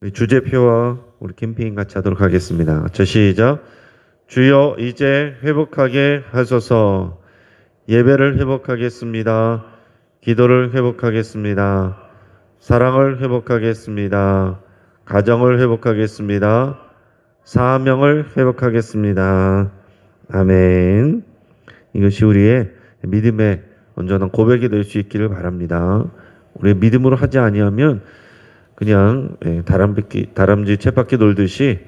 우리 주제표와 우리 캠페인 같이 하도록 하겠습니다. 자, 시작. 주여 이제 회복하게 하소서. 예배를 회복하겠습니다. 기도를 회복하겠습니다. 사랑을 회복하겠습니다. 가정을 회복하겠습니다. 사명을 회복하겠습니다. 아멘. 이것이 우리의 믿음의 온전한 고백이 될 수 있기를 바랍니다. 우리 믿음으로 하지 아니하면 그냥 다람쥐 쳇바퀴 놀듯이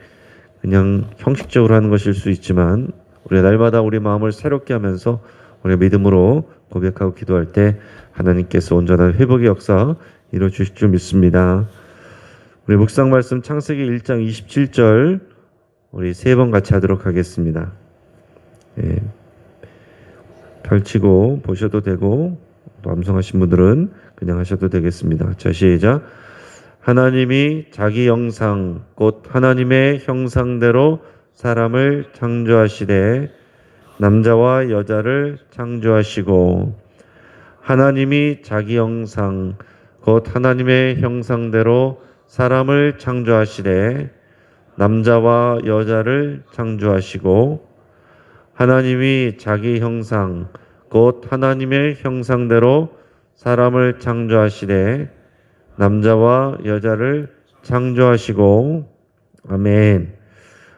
그냥 형식적으로 하는 것일 수 있지만, 우리가 날마다 우리 마음을 새롭게 하면서 우리가 믿음으로 고백하고 기도할 때 하나님께서 온전한 회복의 역사 이루어 주실 줄 믿습니다. 우리 묵상 말씀 창세기 1장 27절 우리 3번 같이 하도록 하겠습니다. 펼치고 보셔도 되고 또 암송하신 분들은 그냥 하셔도 되겠습니다. 자, 시작. 하나님이 자기 형상 곧 하나님의 형상대로 사람을 창조하시되 남자와 여자를 창조하시고, 하나님이 자기 형상 곧 하나님의 형상대로 사람을 창조하시되 남자와 여자를 창조하시고, 하나님이 자기 형상 곧 하나님의 형상대로 사람을 창조하시되 남자와 여자를 창조하시고. 아멘.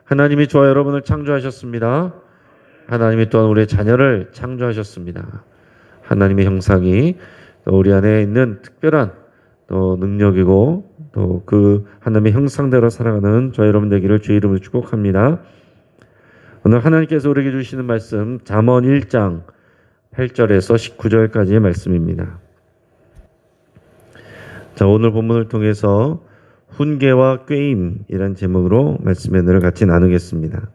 하나님이 저와 여러분을 창조하셨습니다. 하나님이 또한 우리의 자녀를 창조하셨습니다. 하나님의 형상이 또 우리 안에 있는 특별한 또 능력이고 또 그 하나님의 형상대로 살아가는 저와 여러분 되기를 주의 이름으로 축복합니다. 오늘 하나님께서 우리에게 주시는 말씀 잠언 1장 8절에서 19절까지의 말씀입니다. 자, 오늘 본문을 통해서 훈계와 꾀임이란 제목으로 말씀의 은혜를 같이 나누겠습니다.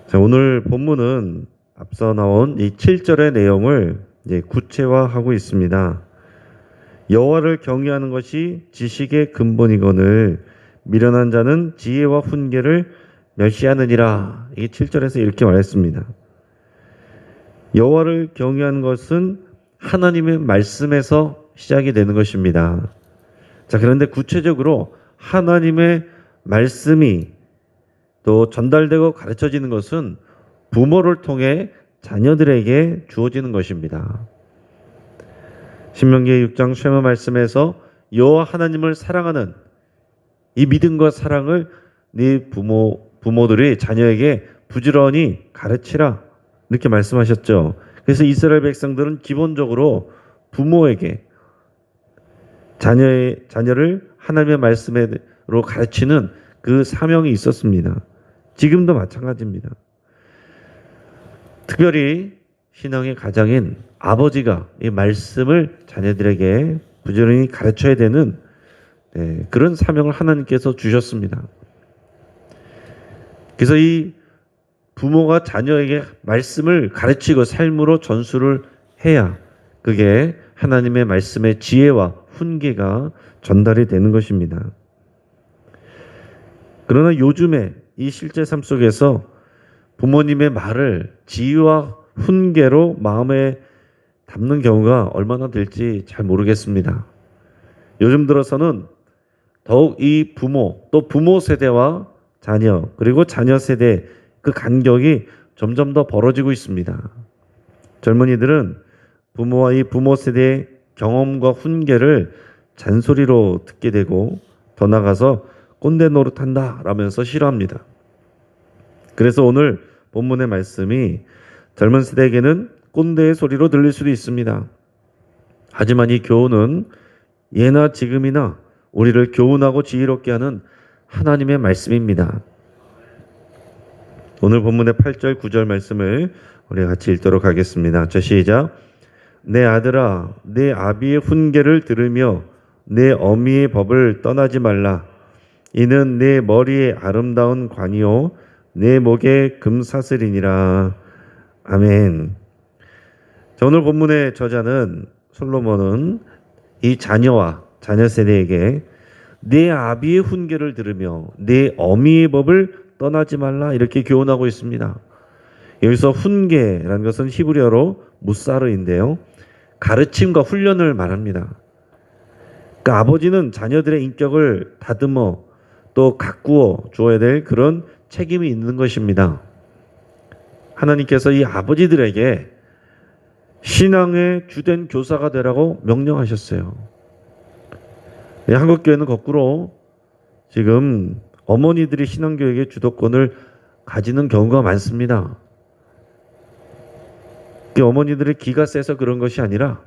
자, 오늘 본문은 앞서 나온 이 7절의 내용을 이제 구체화하고 있습니다. 여호와를 경외하는 것이 지식의 근본이거늘 미련한 자는 지혜와 훈계를 멸시하느니라. 이게 7절에서 이렇게 말했습니다. 여호와를 경외하는 것은 하나님의 말씀에서 시작이 되는 것입니다. 자, 그런데 구체적으로 하나님의 말씀이 또 전달되고 가르쳐지는 것은 부모를 통해 자녀들에게 주어지는 것입니다. 신명기 6장 쉐마 말씀에서 여호와 하나님을 사랑하는 이 믿음과 사랑을 네 부모들이 자녀에게 부지런히 가르치라, 이렇게 말씀하셨죠. 그래서 이스라엘 백성들은 기본적으로 부모에게 자녀를 하나님의 말씀으로 가르치는 그 사명이 있었습니다. 지금도 마찬가지입니다. 특별히 신앙의 가장인 아버지가 이 말씀을 자녀들에게 부지런히 가르쳐야 되는 그런 사명을 하나님께서 주셨습니다. 그래서 이 부모가 자녀에게 말씀을 가르치고 삶으로 전수를 해야 그게 하나님의 말씀의 지혜와 훈계가 전달이 되는 것입니다. 그러나 요즘에 이 실제 삶 속에서 부모님의 말을 지혜와 훈계로 마음에 담는 경우가 얼마나 될지 잘 모르겠습니다. 요즘 들어서는 더욱 이 부모, 또 부모 세대와 자녀, 그리고 자녀 세대 그 간격이 점점 더 벌어지고 있습니다. 젊은이들은 부모와 이 부모 세대의 경험과 훈계를 잔소리로 듣게 되고 더 나아가서 꼰대 노릇한다 라면서 싫어합니다. 그래서 오늘 본문의 말씀이 젊은 세대에게는 꼰대의 소리로 들릴 수도 있습니다. 하지만 이 교훈은 예나 지금이나 우리를 교훈하고 지혜롭게 하는 하나님의 말씀입니다. 오늘 본문의 8절 9절 말씀을 우리 같이 읽도록 하겠습니다. 자, 시작. 내 아들아, 내 아비의 훈계를 들으며 내 어미의 법을 떠나지 말라. 이는 내 머리에 아름다운 관이요 내 목에 금사슬이니라. 아멘. 자, 오늘 본문의 저자는 솔로몬은 이 자녀와 자녀 세대에게 내 아비의 훈계를 들으며 내 어미의 법을 떠나지 말라, 이렇게 교훈하고 있습니다. 여기서 훈계라는 것은 히브리어로 무사르인데요, 가르침과 훈련을 말합니다. 그러니까 아버지는 자녀들의 인격을 다듬어 또 가꾸어 주어야 될 그런 책임이 있는 것입니다. 하나님께서 이 아버지들에게 신앙의 주된 교사가 되라고 명령하셨어요. 한국교회는 거꾸로 지금 어머니들이 신앙교육의 주도권을 가지는 경우가 많습니다. 어머니들의 기가 세서 그런 것이 아니라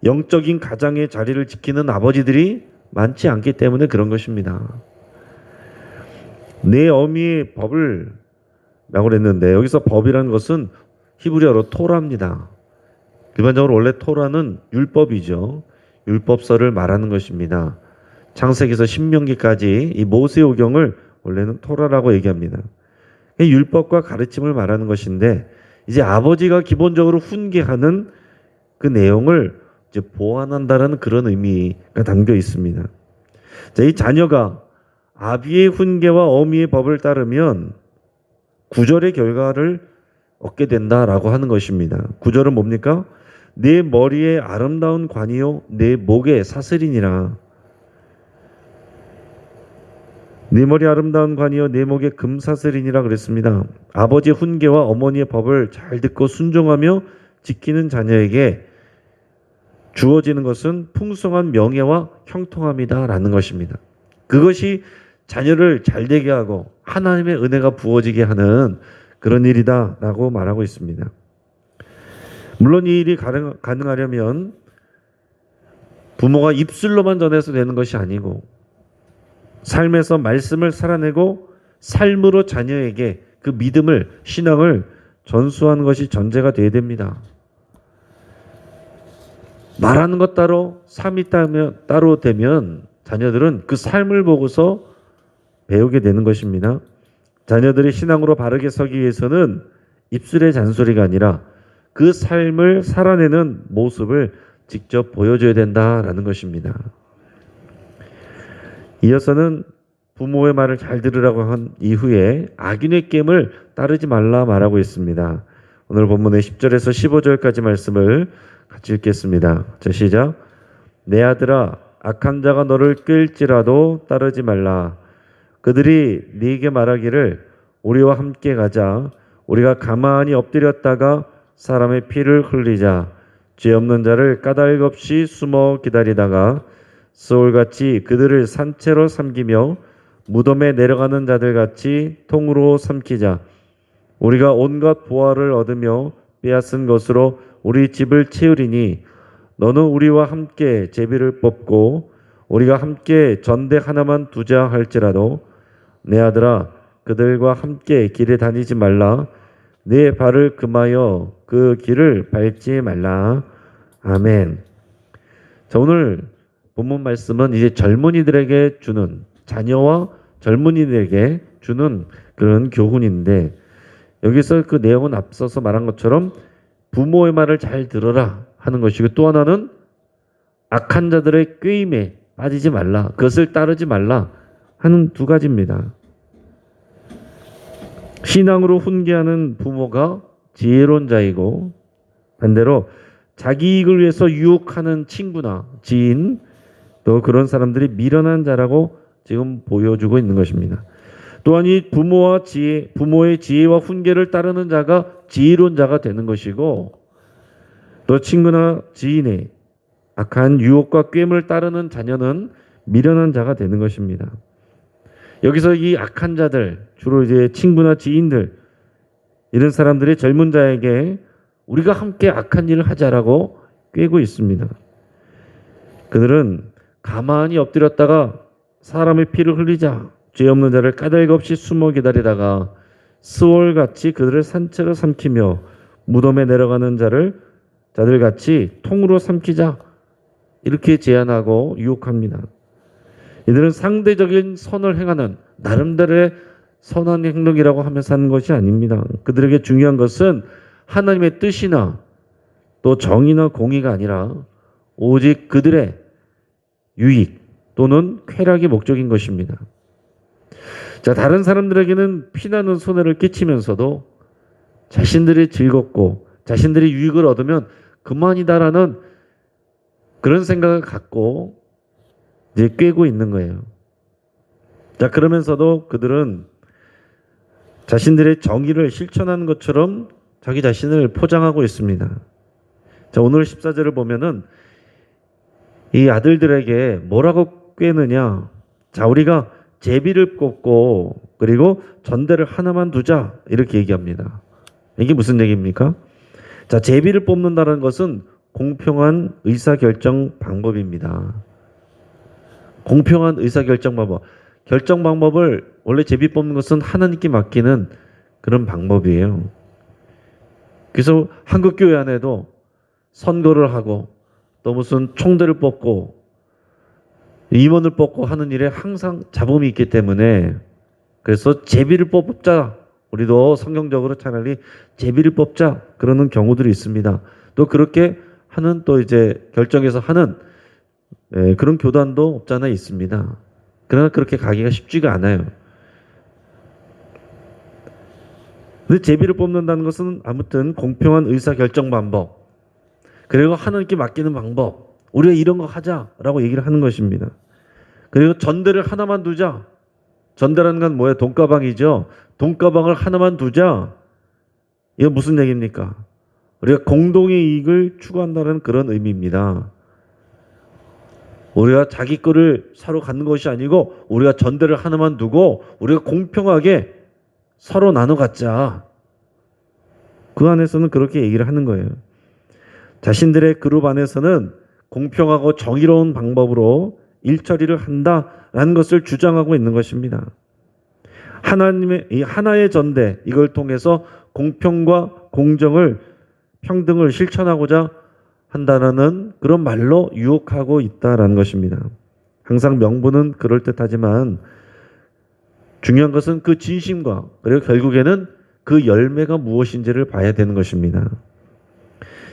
영적인 가장의 자리를 지키는 아버지들이 많지 않기 때문에 그런 것입니다. 내 어미의 법을 라고 그랬는데 여기서 법이라는 것은 히브리어로 토라입니다. 일반적으로 원래 토라는 율법이죠. 율법서를 말하는 것입니다. 창세기에서 신명기까지 이 모세오경을 원래는 토라라고 얘기합니다. 율법과 가르침을 말하는 것인데 이제 아버지가 기본적으로 훈계하는 그 내용을 이제 보완한다라는 그런 의미가 담겨 있습니다. 자, 이 자녀가 아비의 훈계와 어미의 법을 따르면 구절의 결과를 얻게 된다라고 하는 것입니다. 구절은 뭡니까? 내 머리에 아름다운 관이요 내 목에 사슬이니라. 내 머리 아름다운 관이요 내 목에 금사슬이니라 그랬습니다. 아버지의 훈계와 어머니의 법을 잘 듣고 순종하며 지키는 자녀에게 주어지는 것은 풍성한 명예와 형통함이다라는 것입니다. 그것이 자녀를 잘되게 하고 하나님의 은혜가 부어지게 하는 그런 일이다라고 말하고 있습니다. 물론 이 일이 가능하려면 부모가 입술로만 전해서 되는 것이 아니고 삶에서 말씀을 살아내고 삶으로 자녀에게 그 믿음을, 신앙을 전수하는 것이 전제가 되어야 됩니다. 말하는 것 따로 삶이 따로 되면 자녀들은 그 삶을 보고서 배우게 되는 것입니다. 자녀들이 신앙으로 바르게 서기 위해서는 입술의 잔소리가 아니라 그 삶을 살아내는 모습을 직접 보여줘야 된다라는 것입니다. 이어서는 부모의 말을 잘 들으라고 한 이후에 악인의 깸을 따르지 말라 말하고 있습니다. 오늘 본문의 10절에서 15절까지 말씀을 같이 읽겠습니다. 자, 시작. 내 아들아 악한 자가 너를 꾀일지라도 따르지 말라. 그들이 네게 말하기를 우리와 함께 가자. 우리가 가만히 엎드렸다가 사람의 피를 흘리자. 죄 없는 자를 까닭없이 숨어 기다리다가 소울같이 그들을 산채로 삼키며 무덤에 내려가는 자들같이 통으로 삼키자. 우리가 온갖 보화를 얻으며 빼앗은 것으로 우리 집을 채우리니 너는 우리와 함께 제비를 뽑고 우리가 함께 전대 하나만 두자 할지라도 내 아들아 그들과 함께 길에 다니지 말라. 내 발을 금하여 그 길을 밟지 말라. 아멘. 자, 오늘 본문 말씀은 이제 젊은이들에게 주는, 자녀와 젊은이들에게 주는 그런 교훈인데 여기서 그 내용은 앞서서 말한 것처럼 부모의 말을 잘 들어라 하는 것이고 또 하나는 악한 자들의 꾀임에 빠지지 말라, 그것을 따르지 말라 하는 두 가지입니다. 신앙으로 훈계하는 부모가 지혜로운 자이고 반대로 자기 이익을 위해서 유혹하는 친구나 지인 또 그런 사람들이 미련한 자라고 지금 보여주고 있는 것입니다. 또한 이 부모의 지혜와 훈계를 따르는 자가 지혜로운 자가 되는 것이고 또 친구나 지인의 악한 유혹과 꾀임을 따르는 자녀는 미련한 자가 되는 것입니다. 여기서 이 악한 자들, 주로 이제 친구나 지인들, 이런 사람들이 젊은 자에게 우리가 함께 악한 일을 하자라고 꾀고 있습니다. 그들은 가만히 엎드렸다가 사람의 피를 흘리자, 죄 없는 자를 까닭없이 숨어 기다리다가 스월같이 그들을 산채로 삼키며 무덤에 내려가는 자들같이 통으로 삼키자, 이렇게 제안하고 유혹합니다. 이들은 상대적인 선을 행하는 나름대로의 선한 행동이라고 하면서 하는 것이 아닙니다. 그들에게 중요한 것은 하나님의 뜻이나 또 정의나 공의가 아니라 오직 그들의 유익 또는 쾌락이 목적인 것입니다. 자, 다른 사람들에게는 피나는 손해를 끼치면서도 자신들이 즐겁고 자신들이 유익을 얻으면 그만이다라는 그런 생각을 갖고 이제 꿰고 있는 거예요. 자, 그러면서도 그들은 자신들의 정의를 실천하는 것처럼 자기 자신을 포장하고 있습니다. 자, 오늘 14절을 보면은 이 아들들에게 뭐라고 꿰느냐? 자, 우리가 제비를 뽑고 그리고 전대를 하나만 두자 이렇게 얘기합니다. 이게 무슨 얘기입니까? 자, 제비를 뽑는다는 것은 공평한 의사결정 방법입니다. 공평한 의사결정 방법. 결정 방법을 원래 제비 뽑는 것은 하나님께 맡기는 그런 방법이에요. 그래서 한국교회 안에도 선거를 하고 또 무슨 총대를 뽑고 임원을 뽑고 하는 일에 항상 잡음이 있기 때문에 그래서 제비를 뽑자. 우리도 성경적으로 차라리 제비를 뽑자. 그러는 경우들이 있습니다. 또 그렇게 하는 또 이제 결정해서 하는 그런 교단도 없잖아 있습니다. 그러나 그렇게 가기가 쉽지가 않아요. 근데 제비를 뽑는다는 것은 아무튼 공평한 의사결정 방법, 그리고 하나님께 맡기는 방법, 우리가 이런 거 하자라고 얘기를 하는 것입니다. 그리고 전대를 하나만 두자. 전대라는 건 뭐예요? 돈가방이죠. 돈가방을 하나만 두자. 이거 무슨 얘기입니까? 우리가 공동의 이익을 추구한다는 그런 의미입니다. 우리가 자기 거를 서로 갖는 것이 아니고 우리가 전대를 하나만 두고 우리가 공평하게 서로 나눠 갖자. 그 안에서는 그렇게 얘기를 하는 거예요. 자신들의 그룹 안에서는 공평하고 정의로운 방법으로 일처리를 한다라는 것을 주장하고 있는 것입니다. 하나님의 이 하나의 전대, 이걸 통해서 공평과 공정을, 평등을 실천하고자 한다는 그런 말로 유혹하고 있다라는 것입니다. 항상 명분은 그럴듯하지만 중요한 것은 그 진심과 그리고 결국에는 그 열매가 무엇인지를 봐야 되는 것입니다.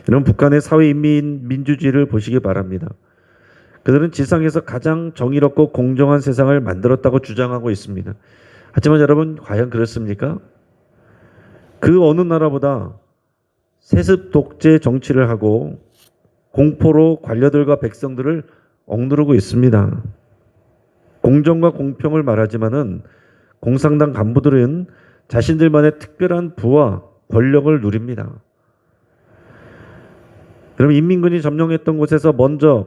이런 북한의 사회인민주주의를 보시기 바랍니다. 그들은 지상에서 가장 정의롭고 공정한 세상을 만들었다고 주장하고 있습니다. 하지만 여러분, 과연 그렇습니까? 그 어느 나라보다 세습 독재 정치를 하고 공포로 관료들과 백성들을 억누르고 있습니다. 공정과 공평을 말하지만은 공산당 간부들은 자신들만의 특별한 부와 권력을 누립니다. 그럼 인민군이 점령했던 곳에서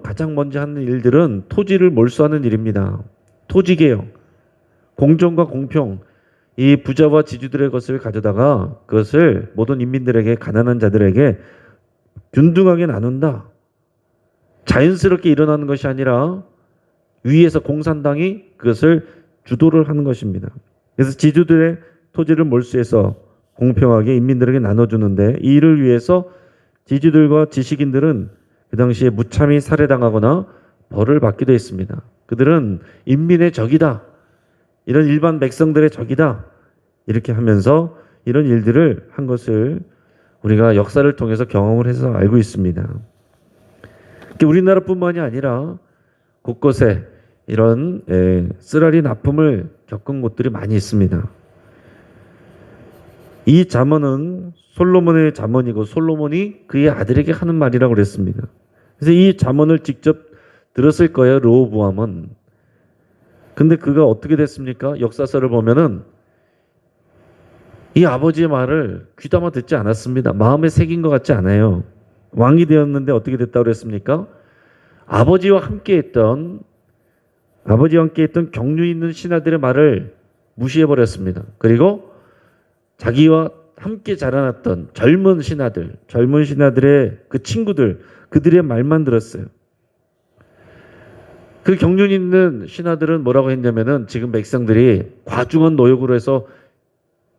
가장 먼저 하는 일들은 토지를 몰수하는 일입니다. 토지개혁, 공정과 공평, 이 부자와 지주들의 것을 가져다가 그것을 모든 인민들에게, 가난한 자들에게 균등하게 나눈다. 자연스럽게 일어나는 것이 아니라 위에서 공산당이 그것을 주도를 하는 것입니다. 그래서 지주들의 토지를 몰수해서 공평하게 인민들에게 나눠주는데, 이 일을 위해서 지주들과 지식인들은 그 당시에 무참히 살해당하거나 벌을 받기도 했습니다. 그들은 인민의 적이다. 이런 일반 백성들의 적이다. 이렇게 하면서 이런 일들을 한 것을 우리가 역사를 통해서 경험을 해서 알고 있습니다. 우리나라뿐만이 아니라 곳곳에 이런 쓰라린 아픔을 겪은 곳들이 많이 있습니다. 이 잠언은 솔로몬의 잠언이고 솔로몬이 그의 아들에게 하는 말이라고 그랬습니다. 그래서 이 잠언을 직접 들었을 거예요, 르호보암은. 근데 그가 어떻게 됐습니까? 역사서를 보면은 이 아버지의 말을 귀담아 듣지 않았습니다. 마음에 새긴 것 같지 않아요. 왕이 되었는데 어떻게 됐다고 그랬습니까? 아버지와 함께 했던 경륜 있는 신하들의 말을 무시해버렸습니다. 그리고 자기와 함께 자라났던 젊은 신하들의 그 친구들, 그들의 말만 들었어요. 그 경륜 있는 신하들은 뭐라고 했냐면은 지금 백성들이 과중한 노역으로 해서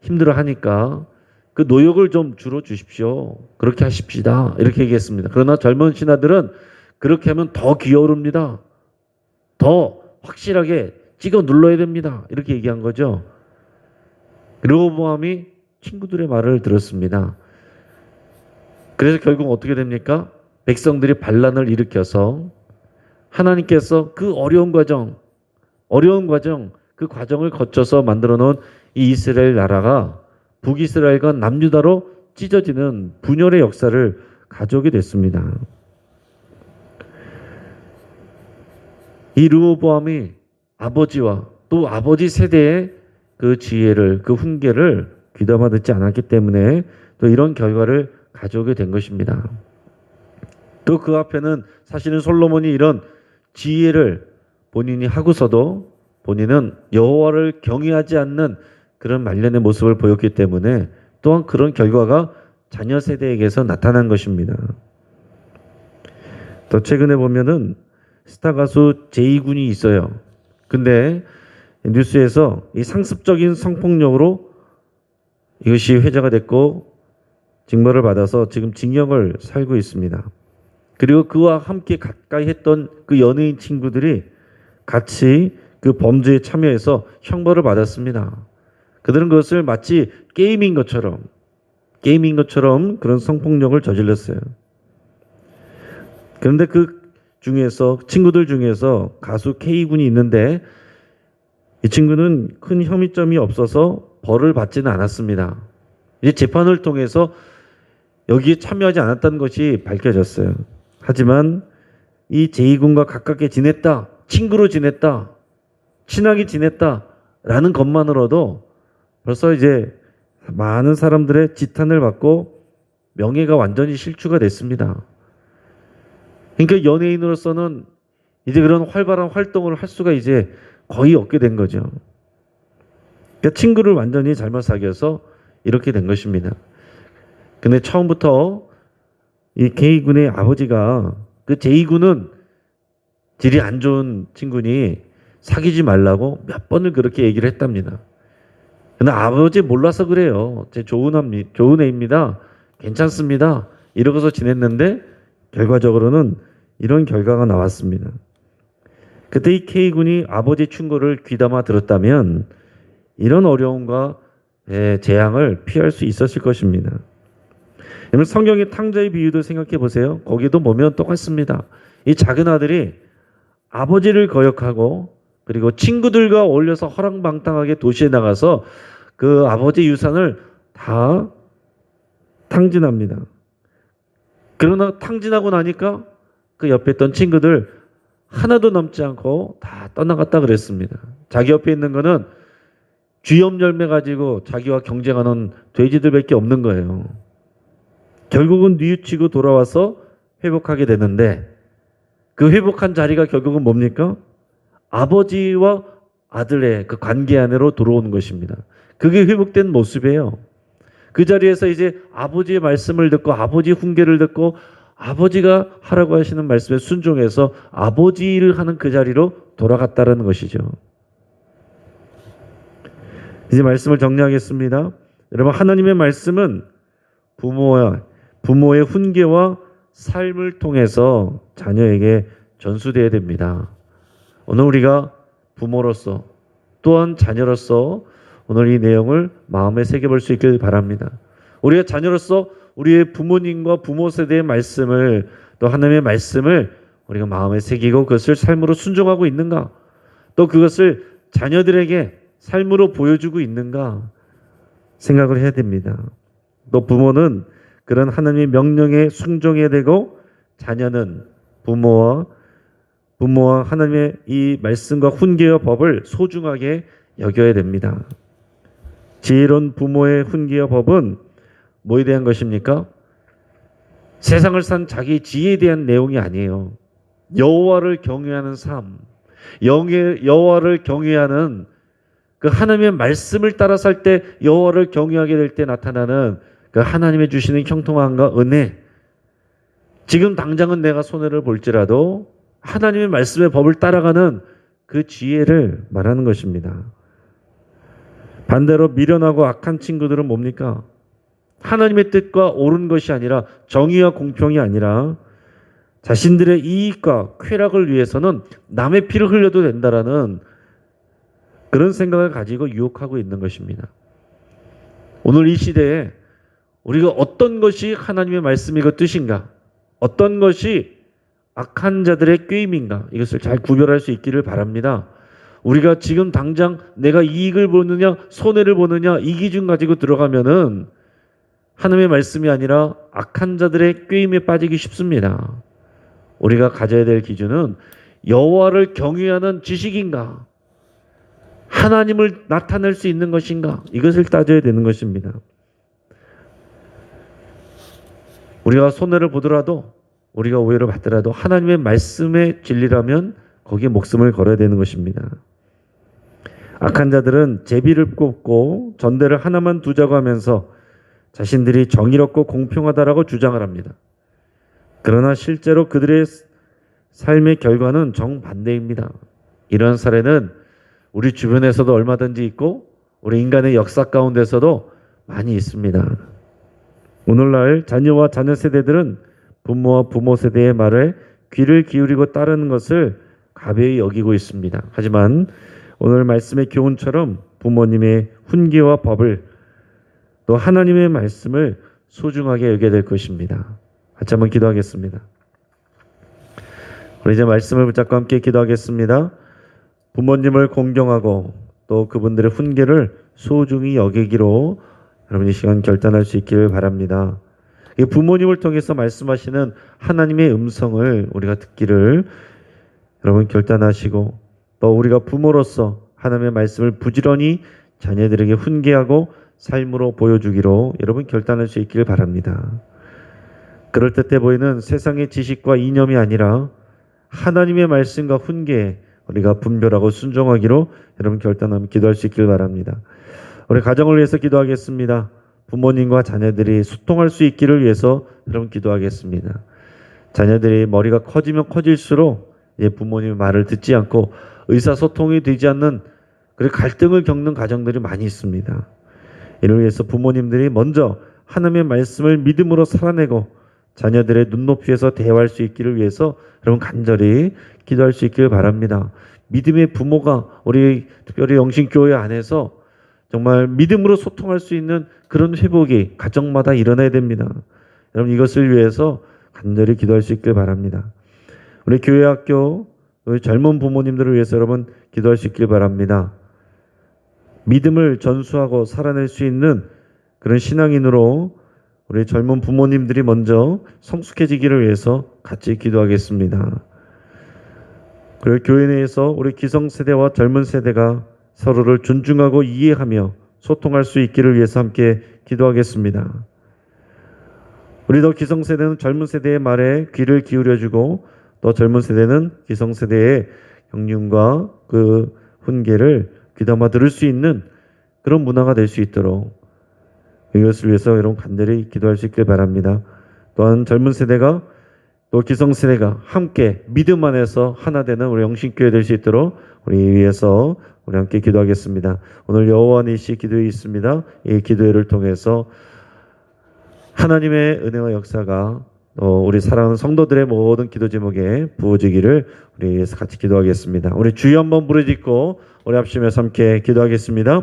힘들어 하니까 그 노역을 좀 줄여 주십시오. 그렇게 하십시다. 이렇게 얘기했습니다. 그러나 젊은 신하들은 그렇게 하면 더 기어오릅니다. 더 확실하게 찍어 눌러야 됩니다. 이렇게 얘기한 거죠. 르호보암이 친구들의 말을 들었습니다. 그래서 결국 어떻게 됩니까? 백성들이 반란을 일으켜서 하나님께서 그 어려운 과정, 그 과정을 거쳐서 만들어 놓은 이 이스라엘 나라가 북이스라엘과 남유다로 찢어지는 분열의 역사를 가져오게 됐습니다. 이 르호보암이 아버지와 또 아버지 세대의 그 지혜를, 그 훈계를 귀담아 듣지 않았기 때문에 또 이런 결과를 가져오게 된 것입니다. 또 그 앞에는 사실은 솔로몬이 이런 지혜를 본인이 하고서도 본인은 여호와를 경외하지 않는 그런 말년의 모습을 보였기 때문에 또한 그런 결과가 자녀 세대에게서 나타난 것입니다. 또 최근에 보면은 스타 가수 제이군이 있어요. 근데 뉴스에서 이 상습적인 성폭력으로 이것이 회자가 됐고 징벌을 받아서 지금 징역을 살고 있습니다. 그리고 그와 함께 가까이 했던 그 연예인 친구들이 같이 그 범죄에 참여해서 형벌을 받았습니다. 그들은 그것을 마치 게임인 것처럼 그런 성폭력을 저질렀어요. 그런데 그 중에서 친구들 중에서 가수 K군이 있는데 이 친구는 큰 혐의점이 없어서 벌을 받지는 않았습니다. 이제 재판을 통해서 여기에 참여하지 않았다는 것이 밝혀졌어요. 하지만 이 제이군과 가깝게 지냈다, 친구로 지냈다, 친하게 지냈다라는 것만으로도 벌써 이제 많은 사람들의 지탄을 받고 명예가 완전히 실추가 됐습니다. 그러니까 연예인으로서는 이제 그런 활발한 활동을 할 수가 이제 거의 없게 된 거죠. 그러니까 친구를 완전히 잘못 사귀어서 이렇게 된 것입니다. 근데 처음부터 이 K군의 아버지가 그 J군은 질이 안 좋은 친구니 사귀지 말라고 몇 번을 그렇게 얘기를 했답니다. 근데 아버지 몰라서 그래요. 제 좋은 애입니다. 괜찮습니다. 이러고서 지냈는데 결과적으로는 이런 결과가 나왔습니다. 그때 이 K군이 아버지 충고를 귀담아 들었다면 이런 어려움과 재앙을 피할 수 있었을 것입니다. 여러분 성경의 탕자의 비유도 생각해 보세요. 거기도 보면 똑같습니다. 이 작은 아들이 아버지를 거역하고 그리고 친구들과 어울려서 허랑방탕하게 도시에 나가서 그 아버지 유산을 다 탕진합니다. 그러나 탕진하고 나니까 그 옆에 있던 친구들 하나도 남지 않고 다 떠나갔다 그랬습니다. 자기 옆에 있는 거는 쥐염 열매 가지고 자기와 경쟁하는 돼지들밖에 없는 거예요. 결국은 뉘우치고 돌아와서 회복하게 되는데 그 회복한 자리가 결국은 뭡니까? 아버지와 아들의 그 관계 안으로 들어오는 것입니다. 그게 회복된 모습이에요. 그 자리에서 이제 아버지의 말씀을 듣고 아버지 훈계를 듣고 아버지가 하라고 하시는 말씀에 순종해서 아버지를 하는 그 자리로 돌아갔다는 것이죠. 이제 말씀을 정리하겠습니다. 여러분 하나님의 말씀은 부모의 훈계와 삶을 통해서 자녀에게 전수되어야 됩니다. 오늘 우리가 부모로서 또한 자녀로서 오늘 이 내용을 마음에 새겨볼 수 있길 바랍니다. 우리가 자녀로서 우리의 부모님과 부모 세대의 말씀을 또 하나님의 말씀을 우리가 마음에 새기고 그것을 삶으로 순종하고 있는가? 또 그것을 자녀들에게 삶으로 보여주고 있는가? 생각을 해야 됩니다. 또 부모는 그런 하나님의 명령에 순종해야 되고 자녀는 부모와 하나님의 이 말씀과 훈계와 법을 소중하게 여겨야 됩니다. 지혜로운 부모의 훈계와 법은 뭐에 대한 것입니까? 세상을 산 자기 지혜에 대한 내용이 아니에요. 여호와를 경외하는 삶, 여호와를 경외하는 그 하나님의 말씀을 따라 살 때 여호와를 경외하게 될 때 나타나는 그 하나님의 주시는 형통함과 은혜. 지금 당장은 내가 손해를 볼지라도 하나님의 말씀의 법을 따라가는 그 지혜를 말하는 것입니다. 반대로 미련하고 악한 친구들은 뭡니까? 하나님의 뜻과 옳은 것이 아니라 정의와 공평이 아니라 자신들의 이익과 쾌락을 위해서는 남의 피를 흘려도 된다라는 그런 생각을 가지고 유혹하고 있는 것입니다. 오늘 이 시대에 우리가 어떤 것이 하나님의 말씀이고 뜻인가? 어떤 것이 악한 자들의 꾀임인가? 이것을 잘 구별할 수 있기를 바랍니다. 우리가 지금 당장 내가 이익을 보느냐 손해를 보느냐 이 기준 가지고 들어가면은 하나님의 말씀이 아니라 악한 자들의 꾀임에 빠지기 쉽습니다. 우리가 가져야 될 기준은 여호와를 경외하는 지식인가? 하나님을 나타낼 수 있는 것인가? 이것을 따져야 되는 것입니다. 우리가 손해를 보더라도, 우리가 오해를 받더라도 하나님의 말씀의 진리라면 거기에 목숨을 걸어야 되는 것입니다. 악한 자들은 제비를 꼽고 전대를 하나만 두자고 하면서 자신들이 정의롭고 공평하다라고 주장을 합니다. 그러나 실제로 그들의 삶의 결과는 정반대입니다. 이런 사례는 우리 주변에서도 얼마든지 있고 우리 인간의 역사 가운데서도 많이 있습니다. 오늘날 자녀와 자녀 세대들은 부모와 부모 세대의 말에 귀를 기울이고 따르는 것을 가벼이 여기고 있습니다. 하지만 오늘 말씀의 교훈처럼 부모님의 훈계와 법을 또 하나님의 말씀을 소중하게 여겨야 될 것입니다. 같이 한번 기도하겠습니다. 우리 이제 말씀을 붙잡고 함께 기도하겠습니다. 부모님을 공경하고 또 그분들의 훈계를 소중히 여기기로 여러분 이 시간 결단할 수 있기를 바랍니다. 부모님을 통해서 말씀하시는 하나님의 음성을 우리가 듣기를 여러분 결단하시고 또 우리가 부모로서 하나님의 말씀을 부지런히 자녀들에게 훈계하고 삶으로 보여주기로 여러분 결단할 수 있기를 바랍니다. 그럴듯해 보이는 세상의 지식과 이념이 아니라 하나님의 말씀과 훈계에 우리가 분별하고 순종하기로 여러분 결단하며 기도할 수 있기를 바랍니다. 우리 가정을 위해서 기도하겠습니다. 부모님과 자녀들이 소통할 수 있기를 위해서 여러분 기도하겠습니다. 자녀들이 머리가 커지면 커질수록 이제 부모님의 말을 듣지 않고 의사소통이 되지 않는 그리고 갈등을 겪는 가정들이 많이 있습니다. 이를 위해서 부모님들이 먼저 하나님의 말씀을 믿음으로 살아내고 자녀들의 눈높이에서 대화할 수 있기를 위해서 여러분 간절히 기도할 수 있기를 바랍니다. 믿음의 부모가 우리 특별히 영신교회 안에서 정말 믿음으로 소통할 수 있는 그런 회복이 가정마다 일어나야 됩니다. 여러분 이것을 위해서 간절히 기도할 수 있기를 바랍니다. 우리 교회 학교 우리 젊은 부모님들을 위해서 여러분 기도할 수 있기를 바랍니다. 믿음을 전수하고 살아낼 수 있는 그런 신앙인으로 우리 젊은 부모님들이 먼저 성숙해지기를 위해서 같이 기도하겠습니다. 그리고 교회 내에서 우리 기성세대와 젊은 세대가 서로를 존중하고 이해하며 소통할 수 있기를 위해서 함께 기도하겠습니다. 우리도 기성세대는 젊은 세대의 말에 귀를 기울여주고 또 젊은 세대는 기성세대의 경륜과 그 훈계를 귀담아 들을 수 있는 그런 문화가 될 수 있도록 이것을 위해서 여러분 간절히 기도할 수 있길 바랍니다. 또한 젊은 세대가 또 기성세대가 함께 믿음 안에서 하나 되는 우리 영신교회 될 수 있도록 우리 위해서 우리 함께 기도하겠습니다. 오늘 여호와 니시 기도회 있습니다. 이 기도회를 통해서 하나님의 은혜와 역사가 우리 사랑하는 성도들의 모든 기도 제목에 부어지기를 우리 위해서 같이 기도하겠습니다. 우리 주여 한번 부르짖고 우리 합심해서 함께 기도하겠습니다.